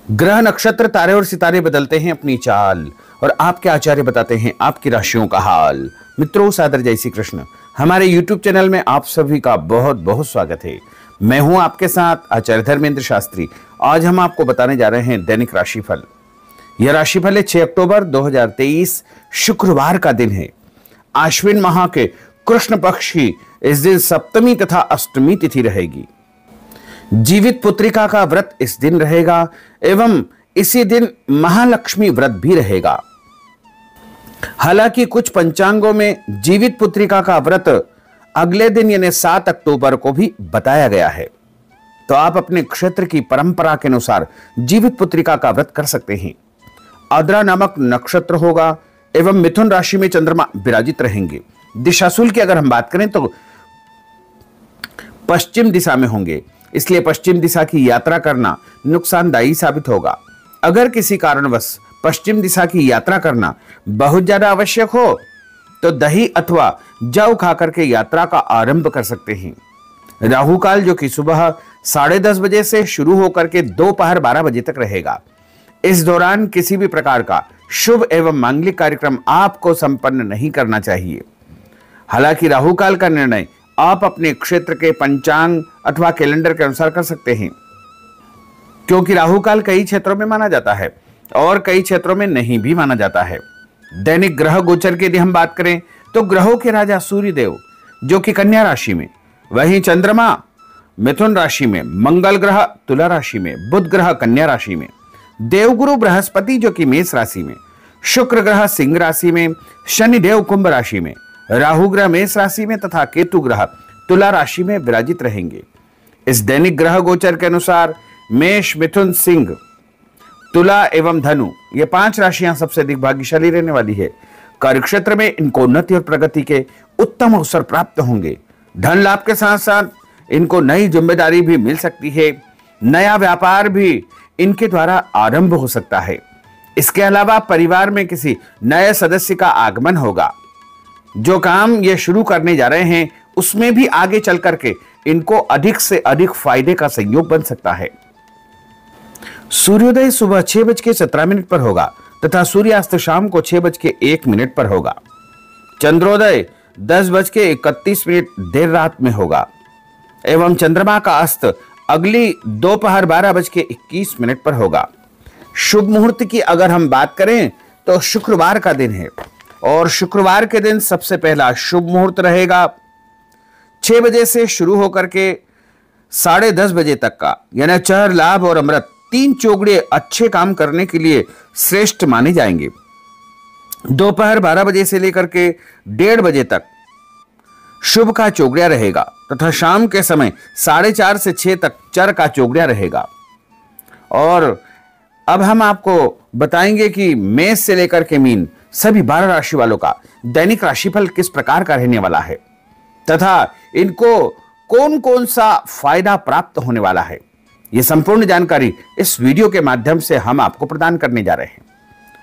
ग्रह नक्षत्र तारे और सितारे बदलते हैं अपनी चाल और आपके आचार्य बताते हैं आपकी राशियों का हाल। मित्रों, सादर जय श्री कृष्ण। हमारे YouTube चैनल में आप सभी का बहुत बहुत स्वागत है। मैं हूं आपके साथ आचार्य धर्मेंद्र शास्त्री। आज हम आपको बताने जा रहे हैं दैनिक राशिफल। यह राशिफल है 6 अक्टूबर 2023 शुक्रवार का दिन है। आश्विन माह के कृष्ण पक्ष की इस दिन सप्तमी तथा अष्टमी तिथि रहेगी। जीवित पुत्रिका का व्रत इस दिन रहेगा एवं इसी दिन महालक्ष्मी व्रत भी रहेगा। हालांकि कुछ पंचांगों में जीवित पुत्रिका का व्रत अगले दिन यानी 7 अक्टूबर को भी बताया गया है, तो आप अपने क्षेत्र की परंपरा के अनुसार जीवित पुत्रिका का व्रत कर सकते हैं। आद्रा नामक नक्षत्र होगा एवं मिथुन राशि में चंद्रमा विराजित रहेंगे। दिशाशूल की अगर हम बात करें तो पश्चिम दिशा में होंगे, इसलिए पश्चिम दिशा की यात्रा करना नुकसानदायी साबित होगा। अगर किसी कारणवश पश्चिम दिशा की यात्रा करना बहुत ज्यादा आवश्यक हो तो दही अथवा जौ खाकर के यात्रा का आरंभ कर सकते हैं। राहु काल जो कि सुबह 10:30 बजे से शुरू होकर के दोपहर 12 बजे तक रहेगा। इस दौरान किसी भी प्रकार का शुभ एवं मांगलिक कार्यक्रम आपको संपन्न नहीं करना चाहिए। हालांकि राहु काल का निर्णय आप अपने क्षेत्र के पंचांग अथवा कैलेंडर के अनुसार कर सकते हैं, क्योंकि राहु काल कई क्षेत्रों में माना जाता है और कई क्षेत्रों में नहीं भी माना जाता है। दैनिक ग्रह गोचर की यदि हम बात करें तो ग्रहों के राजा सूर्य देव जो कि कन्या राशि में, वहीं चंद्रमा मिथुन राशि में, मंगल ग्रह तुला राशि में, बुध ग्रह कन्या राशि में, देवगुरु बृहस्पति जो कि मेष राशि में, शुक्र ग्रह सिंह राशि में, शनि देव कुंभ राशि में, राहु ग्रह मेष राशि में तथा केतु ग्रह तुला राशि में विराजित रहेंगे। इस दैनिक ग्रह गोचर के अनुसार मेष, मिथुन, सिंह, तुला एवं धनु ये 5 राशियां सबसे अधिक भाग्यशाली रहने वाली है। कार्यक्षेत्र में इनको उन्नति और प्रगति के उत्तम अवसर प्राप्त होंगे। धन लाभ के साथ साथ इनको नई जिम्मेदारी भी मिल सकती है। नया व्यापार भी इनके द्वारा आरंभ हो सकता है। इसके अलावा परिवार में किसी नए सदस्य का आगमन होगा। जो काम ये शुरू करने जा रहे हैं उसमें भी आगे चल करके इनको अधिक से अधिक फायदे का संयोग बन सकता है। सूर्योदय सुबह 6:17 पर होगा तथा सूर्यास्त शाम को 6:01 पर होगा। चंद्रोदय 10:31 देर रात में होगा एवं चंद्रमा का अस्त अगली दोपहर 12:21 पर होगा। शुभ मुहूर्त की अगर हम बात करें तो शुक्रवार का दिन है और शुक्रवार के दिन सबसे पहला शुभ मुहूर्त रहेगा 6 बजे से शुरू होकर के 10:30 बजे तक का, यानी चर, लाभ और अमृत 3 चौगड़े अच्छे काम करने के लिए श्रेष्ठ माने जाएंगे। दोपहर 12 बजे से लेकर के 1:30 बजे तक शुभ का चौगड़िया रहेगा तथा शाम के समय 4:30 से 6 तक चर का चौगड़िया रहेगा। और अब हम आपको बताएंगे कि मेष से लेकर के मीन सभी 12 राशि वालों का दैनिक राशिफल किस प्रकार का रहने वाला है तथा इनको कौन कौन सा फायदा प्राप्त होने वाला है। यह संपूर्ण जानकारी इस वीडियो के माध्यम से हम आपको प्रदान करने जा रहे हैं।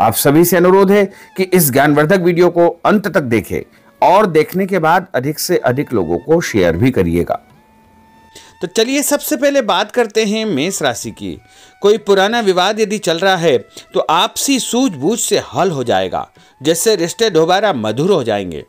आप सभी से अनुरोध है कि इस ज्ञानवर्धक वीडियो को अंत तक देखें और देखने के बाद अधिक से अधिक लोगों को शेयर भी करिएगा। तो चलिए सबसे पहले बात करते हैं मेष राशि की। कोई पुराना विवाद यदि चल रहा है तो आपसी सूझबूझ से हल हो जाएगा, जिससे रिश्ते दोबारा मधुर हो जाएंगे।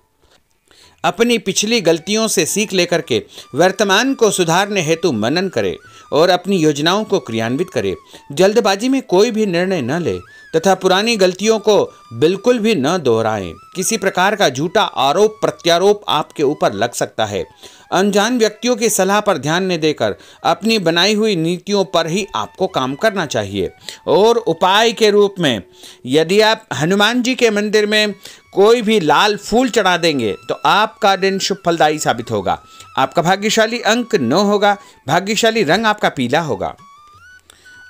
अपनी पिछली गलतियों से सीख लेकर के वर्तमान को सुधारने हेतु मनन करें और अपनी योजनाओं को क्रियान्वित करें। जल्दबाजी में कोई भी निर्णय न ले तथा पुरानी गलतियों को बिल्कुल भी न दोहराएं। किसी प्रकार का झूठा आरोप प्रत्यारोप आपके ऊपर लग सकता है। अनजान व्यक्तियों की सलाह पर ध्यान न देकर अपनी बनाई हुई नीतियों पर ही आपको काम करना चाहिए। और उपाय के रूप में यदि आप हनुमान जी के मंदिर में कोई भी लाल फूल चढ़ा देंगे तो आपका दिन शुभ फलदायी साबित होगा। आपका भाग्यशाली अंक 9 होगा। भाग्यशाली रंग आपका पीला होगा।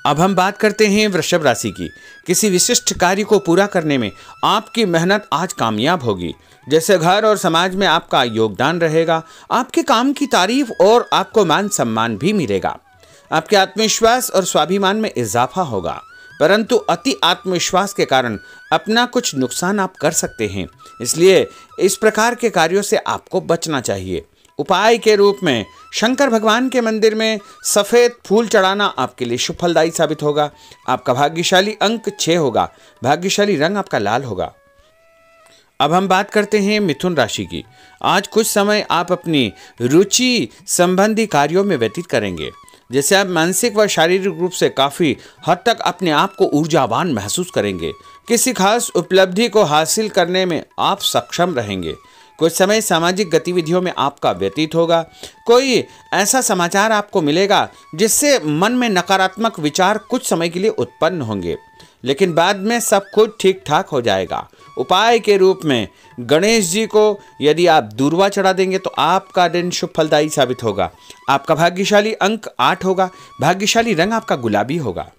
अब हम बात करते हैं वृषभ राशि की। किसी विशिष्ट कार्य को पूरा करने में आपकी मेहनत आज कामयाब होगी। जैसे घर और समाज में आपका योगदान रहेगा। आपके काम की तारीफ और आपको मान सम्मान भी मिलेगा। आपके आत्मविश्वास और स्वाभिमान में इजाफा होगा, परंतु अति आत्मविश्वास के कारण अपना कुछ नुकसान आप कर सकते हैं। इसलिए इस प्रकार के कार्यों से आपको बचना चाहिए। उपाय के रूप में शंकर भगवान के मंदिर में सफ़ेद फूल चढ़ाना आपके लिए शुभ फलदायी साबित होगा। आपका भाग्यशाली अंक 6 होगा। भाग्यशाली रंग आपका लाल होगा। अब हम बात करते हैं मिथुन राशि की। आज कुछ समय आप अपनी रुचि संबंधी कार्यों में व्यतीत करेंगे, जैसे आप मानसिक व शारीरिक रूप से काफ़ी हद तक अपने आप को ऊर्जावान महसूस करेंगे। किसी खास उपलब्धि को हासिल करने में आप सक्षम रहेंगे। कुछ समय सामाजिक गतिविधियों में आपका व्यतीत होगा। कोई ऐसा समाचार आपको मिलेगा जिससे मन में नकारात्मक विचार कुछ समय के लिए उत्पन्न होंगे, लेकिन बाद में सब कुछ ठीक ठाक हो जाएगा। उपाय के रूप में गणेश जी को यदि आप दूर्वा चढ़ा देंगे तो आपका दिन शुभ फलदायी साबित होगा। आपका भाग्यशाली अंक 8 होगा। भाग्यशाली रंग आपका गुलाबी होगा।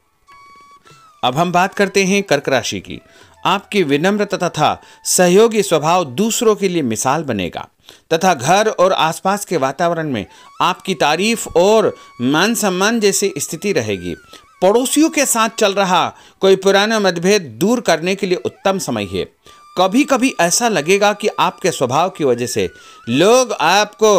अब हम बात करते हैं कर्क राशि की। आपकी विनम्रता तथा सहयोगी स्वभाव दूसरों के लिए मिसाल बनेगा तथा घर और आसपास के वातावरण में आपकी तारीफ और मान सम्मान जैसी स्थिति रहेगी। पड़ोसियों के साथ चल रहा कोई पुराना मतभेद दूर करने के लिए उत्तम समय है। कभी कभी ऐसा लगेगा कि आपके स्वभाव की वजह से लोग आपको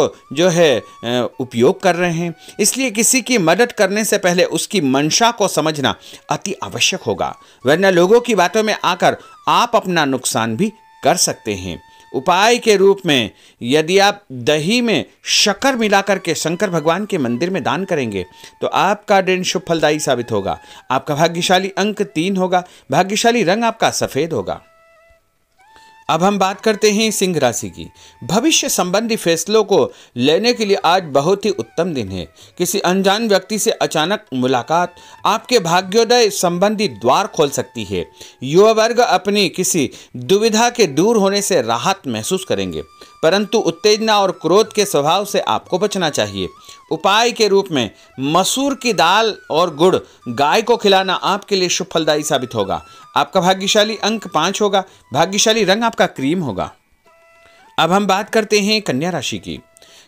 उपयोग कर रहे हैं, इसलिए किसी की मदद करने से पहले उसकी मंशा को समझना अति आवश्यक होगा, वरना लोगों की बातों में आकर आप अपना नुकसान भी कर सकते हैं। उपाय के रूप में यदि आप दही में शक्कर मिलाकर के शंकर भगवान के मंदिर में दान करेंगे तो आपका दिन शुभ फलदायी साबित होगा। आपका भाग्यशाली अंक 3 होगा। भाग्यशाली रंग आपका सफेद होगा। अब हम बात करते हैं सिंह राशि की। भविष्य संबंधी फैसलों को लेने के लिए आज बहुत ही उत्तम दिन है। किसी अनजान व्यक्ति से अचानक मुलाकात आपके भाग्योदय संबंधी द्वार खोल सकती है। युवा वर्ग अपनी किसी दुविधा के दूर होने से राहत महसूस करेंगे, परंतु उत्तेजना और क्रोध के स्वभाव से आपको बचना चाहिए। उपाय के रूप में मसूर की दाल और गुड़ गाय को खिलाना आपके लिए शुभ फलदायी साबित होगा। आपका भाग्यशाली अंक 5 होगा। भाग्यशाली रंग आपका क्रीम होगा। अब हम बात करते हैं कन्या राशि की।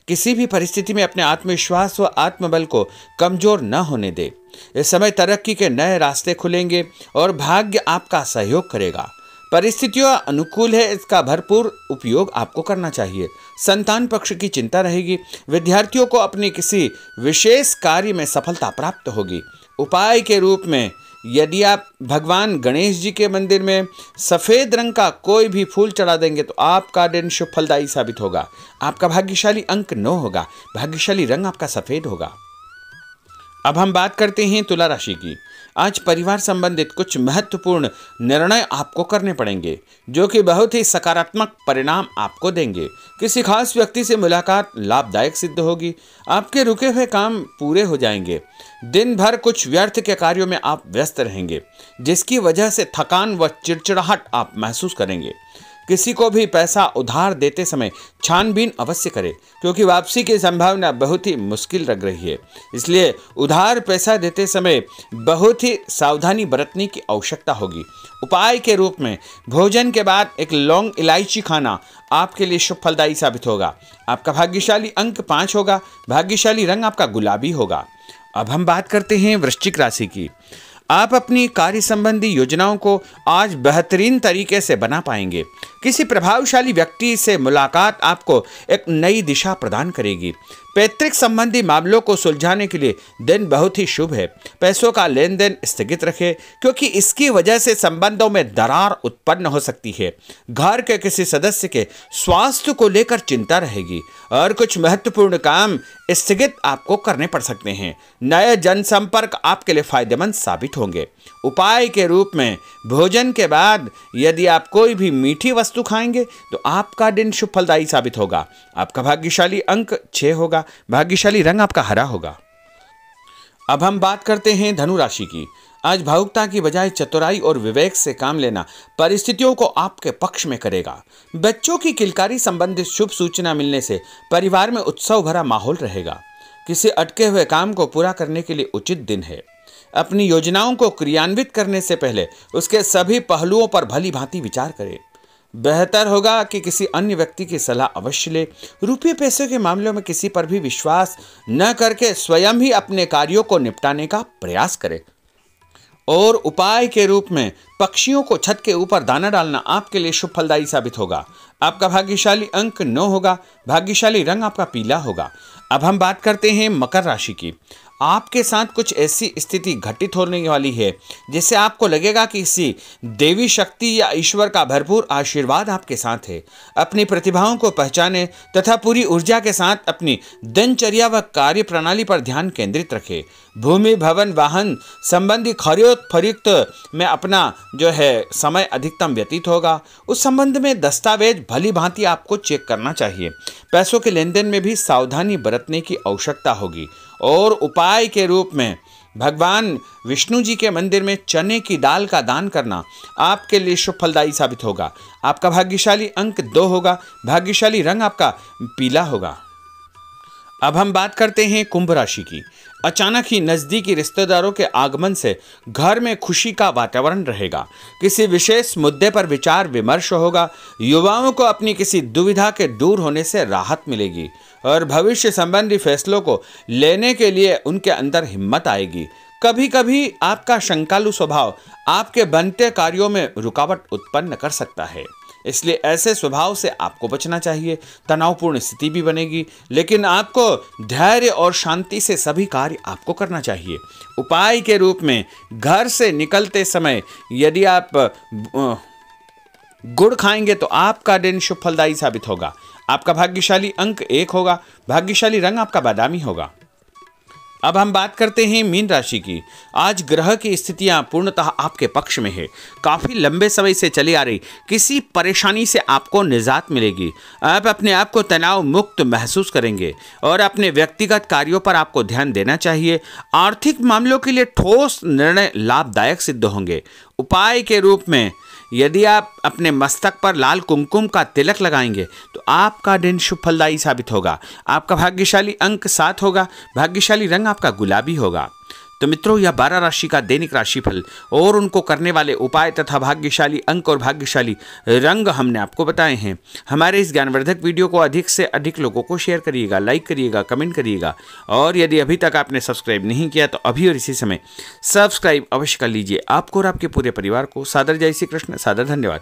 किसी भी परिस्थिति में अपने आत्मविश्वास व आत्मबल को कमजोर न होने दे। इस समय तरक्की के नए रास्ते खुलेंगे और भाग्य आपका सहयोग करेगा। परिस्थितियां अनुकूल है, इसका भरपूर उपयोग आपको करना चाहिए। संतान पक्ष की चिंता रहेगी। विद्यार्थियों को अपने किसी विशेष कार्य में सफलता प्राप्त होगी। उपाय के रूप में यदि आप भगवान गणेश जी के मंदिर में सफ़ेद रंग का कोई भी फूल चढ़ा देंगे तो आपका दिन शुभ फलदायी साबित होगा। आपका भाग्यशाली अंक 9 होगा। भाग्यशाली रंग आपका सफ़ेद होगा। अब हम बात करते हैं तुला राशि की। आज परिवार संबंधित कुछ महत्वपूर्ण निर्णय आपको करने पड़ेंगे जो कि बहुत ही सकारात्मक परिणाम आपको देंगे। किसी खास व्यक्ति से मुलाकात लाभदायक सिद्ध होगी। आपके रुके हुए काम पूरे हो जाएंगे। दिन भर कुछ व्यर्थ के कार्यों में आप व्यस्त रहेंगे, जिसकी वजह से थकान व चिड़चिड़ाहट आप महसूस करेंगे। किसी को भी पैसा उधार देते समय छानबीन अवश्य करें, क्योंकि वापसी की संभावना बहुत ही मुश्किल लग रही है। इसलिए उधार पैसा देते समय बहुत ही सावधानी बरतने की आवश्यकता होगी। उपाय के रूप में भोजन के बाद एक लौंग इलायची खाना आपके लिए शुभ फलदायी साबित होगा। आपका भाग्यशाली अंक 5 होगा। भाग्यशाली रंग आपका गुलाबी होगा। अब हम बात करते हैं वृश्चिक राशि की। आप अपनी कार्य संबंधी योजनाओं को आज बेहतरीन तरीके से बना पाएंगे। किसी प्रभावशाली व्यक्ति से मुलाकात आपको एक नई दिशा प्रदान करेगी। पैतृक संबंधी मामलों को सुलझाने के लिए दिन बहुत ही शुभ है। पैसों का लेन देन स्थगित रखें, क्योंकि इसकी वजह से संबंधों में दरार उत्पन्न हो सकती है। घर के किसी सदस्य के स्वास्थ्य को लेकर चिंता रहेगी और कुछ महत्वपूर्ण काम स्थगित आपको करने पड़ सकते हैं। नए जनसंपर्क आपके लिए फायदेमंद साबित होंगे। उपाय के रूप में भोजन के बाद यदि आप कोई भी मीठी वस्तु खाएंगे तो आपका दिन शुभ फलदायी साबित होगा। आपका भाग्यशाली अंक 6 होगा। भाग्यशाली रंग आपका हरा होगा। अब हम बात करते हैं धनु राशि की। आज भावुकता की बजाय चतुराई और विवेक से काम लेना परिस्थितियों को आपके पक्ष में करेगा। बच्चों की किलकारी संबंधित शुभ सूचना मिलने से परिवार में उत्सव भरा माहौल रहेगा। किसी अटके हुए काम को पूरा करने के लिए उचित दिन है। अपनी योजनाओं को क्रियान्वित करने से पहले उसके सभी पहलुओं पर भली भांति विचार करें। बेहतर होगा कि किसी अन्य व्यक्ति की सलाह अवश्य ले। रुपये पैसे के मामलों में किसी पर भी विश्वास न करके स्वयं ही अपने कार्यों को निपटाने का प्रयास करें। और उपाय के रूप में पक्षियों को छत के ऊपर दाना डालना आपके लिए शुभ फलदायी साबित होगा। आपका भाग्यशाली अंक 9 होगा। भाग्यशाली रंग आपका पीला होगा। अब हम बात करते हैं मकर राशि की। आपके साथ कुछ ऐसी स्थिति घटित होने वाली है जिससे आपको लगेगा कि किसी देवी शक्ति या ईश्वर का भरपूर आशीर्वाद आपके साथ है। अपनी प्रतिभाओं को पहचाने तथा पूरी ऊर्जा के साथ अपनी दिनचर्या व कार्य प्रणाली पर ध्यान केंद्रित रखें। भूमि, भवन, वाहन संबंधी खरीद फरोख्त में अपना जो है समय अधिकतम व्यतीत होगा। उस संबंध में दस्तावेज भली भांति आपको चेक करना चाहिए। पैसों के लेन देन में भी सावधानी बरतने की आवश्यकता होगी। और उपाय के रूप में भगवान विष्णु जी के मंदिर में चने की दाल का दान करना आपके लिए शुभ फलदायी साबित होगा। आपका भाग्यशाली अंक 2 होगा। भाग्यशाली रंग आपका पीला होगा। अब हम बात करते हैं कुंभ राशि की। अचानक ही नज़दीकी रिश्तेदारों के आगमन से घर में खुशी का वातावरण रहेगा। किसी विशेष मुद्दे पर विचार विमर्श होगा। युवाओं को अपनी किसी दुविधा के दूर होने से राहत मिलेगी और भविष्य संबंधी फैसलों को लेने के लिए उनके अंदर हिम्मत आएगी। कभी कभी आपका शंकालु स्वभाव आपके बनते कार्यों में रुकावट उत्पन्न कर सकता है, इसलिए ऐसे स्वभाव से आपको बचना चाहिए। तनावपूर्ण स्थिति भी बनेगी, लेकिन आपको धैर्य और शांति से सभी कार्य आपको करना चाहिए। उपाय के रूप में घर से निकलते समय यदि आप गुड़ खाएंगे तो आपका दिन शुभ फलदायी साबित होगा। आपका भाग्यशाली अंक 1 होगा। भाग्यशाली रंग आपका बादामी होगा। अब हम बात करते हैं मीन राशि की। आज ग्रह की स्थितियां पूर्णतः आपके पक्ष में है। काफ़ी लंबे समय से चली आ रही किसी परेशानी से आपको निजात मिलेगी। आप अपने आप को तनाव मुक्त महसूस करेंगे और अपने व्यक्तिगत कार्यों पर आपको ध्यान देना चाहिए। आर्थिक मामलों के लिए ठोस निर्णय लाभदायक सिद्ध होंगे। उपाय के रूप में यदि आप अपने मस्तक पर लाल कुमकुम का तिलक लगाएंगे तो आपका दिन शुभ फलदायी साबित होगा। आपका भाग्यशाली अंक 7 होगा। भाग्यशाली रंग आपका गुलाबी होगा। तो मित्रों, यह 12 राशि का दैनिक राशिफल और उनको करने वाले उपाय तथा भाग्यशाली अंक और भाग्यशाली रंग हमने आपको बताए हैं। हमारे इस ज्ञानवर्धक वीडियो को अधिक से अधिक लोगों को शेयर करिएगा, लाइक करिएगा, कमेंट करिएगा और यदि अभी तक आपने सब्सक्राइब नहीं किया तो अभी और इसी समय सब्सक्राइब अवश्य कर लीजिए। आपको और आपके पूरे परिवार को सादर जय श्री कृष्ण, सादर धन्यवाद।